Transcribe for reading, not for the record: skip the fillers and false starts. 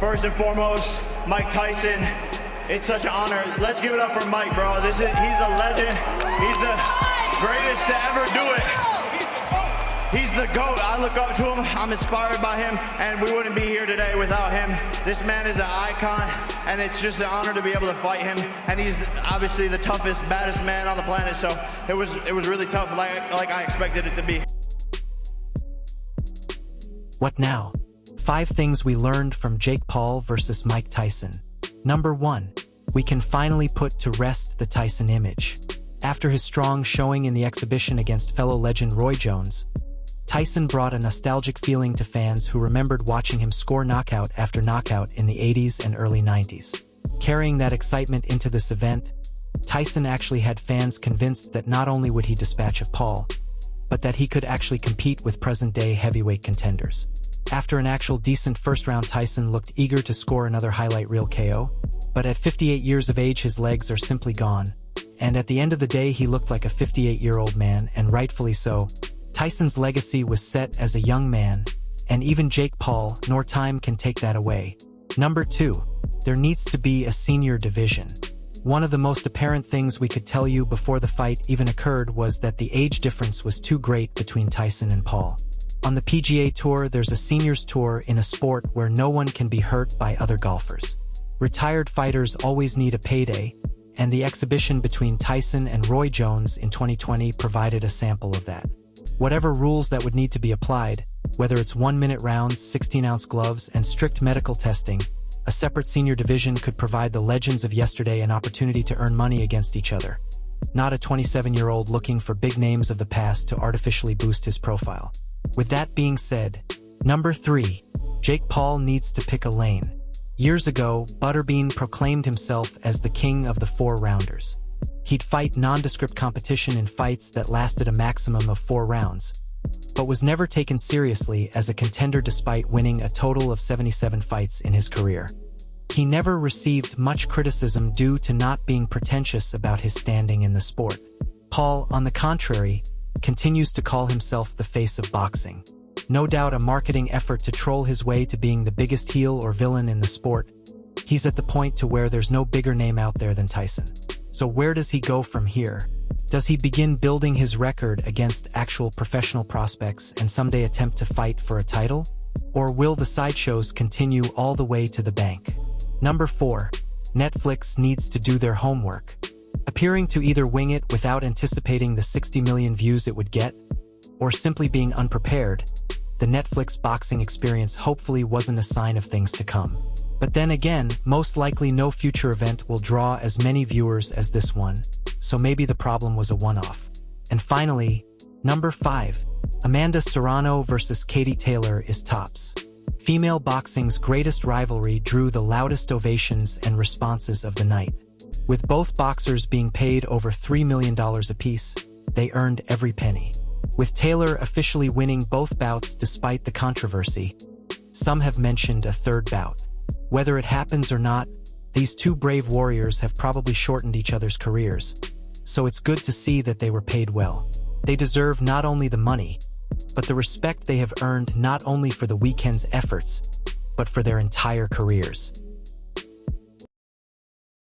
First and foremost, Mike Tyson. It's such an honor. Let's give it up for Mike, bro. He's a legend. He's the greatest to ever do it. He's the GOAT. I look up to him. I'm inspired by him, and we wouldn't be here today without him. This man is an icon, and it's just an honor to be able to fight him. And he's obviously the toughest, baddest man on the planet. So it was really tough, like I expected it to be. What now? 5 things we learned from Jake Paul versus Mike Tyson. Number 1. We can finally put to rest the Tyson image. After his strong showing in the exhibition against fellow legend Roy Jones, Tyson brought a nostalgic feeling to fans who remembered watching him score knockout after knockout in the 80s and early 90s. Carrying that excitement into this event, Tyson actually had fans convinced that not only would he dispatch of Paul, but that he could actually compete with present-day heavyweight contenders. After an actual decent first round, Tyson looked eager to score another highlight reel KO, but at 58 years of age his legs are simply gone, and at the end of the day he looked like a 58-year-old man, and rightfully so. Tyson's legacy was set as a young man, and even Jake Paul, nor time can take that away. Number 2. There needs to be a senior division. One of the most apparent things we could tell you before the fight even occurred was that the age difference was too great between Tyson and Paul. On the PGA Tour, there's a seniors tour in a sport where no one can be hurt by other golfers. Retired fighters always need a payday, and the exhibition between Tyson and Roy Jones in 2020 provided a sample of that. Whatever rules that would need to be applied, whether it's 1-minute rounds, 16-ounce gloves, and strict medical testing, a separate senior division could provide the legends of yesterday an opportunity to earn money against each other, not a 27-year-old looking for big names of the past to artificially boost his profile. With that being said, number 3, Jake Paul needs to pick a lane. Years ago, Butterbean proclaimed himself as the king of the 4-rounders. He'd fight nondescript competition in fights that lasted a maximum of 4 rounds, but was never taken seriously as a contender despite winning a total of 77 fights in his career. He never received much criticism due to not being pretentious about his standing in the sport. Paul, on the contrary, continues to call himself the face of boxing. No doubt a marketing effort to troll his way to being the biggest heel or villain in the sport. He's at the point to where there's no bigger name out there than Tyson. So where does he go from here? Does he begin building his record against actual professional prospects and someday attempt to fight for a title? Or will the sideshows continue all the way to the bank? Number 4. Netflix needs to do their homework. Appearing to either wing it without anticipating the 60 million views it would get, or simply being unprepared, the Netflix boxing experience hopefully wasn't a sign of things to come. But then again, most likely no future event will draw as many viewers as this one, so maybe the problem was a one-off. And finally, number 5. Amanda Serrano versus Katie Taylor is tops. Female boxing's greatest rivalry drew the loudest ovations and responses of the night. With both boxers being paid over $3 million apiece, they earned every penny. With Taylor officially winning both bouts despite the controversy, some have mentioned a third bout. Whether it happens or not, these two brave warriors have probably shortened each other's careers, so it's good to see that they were paid well. They deserve not only the money, but the respect they have earned not only for the weekend's efforts, but for their entire careers.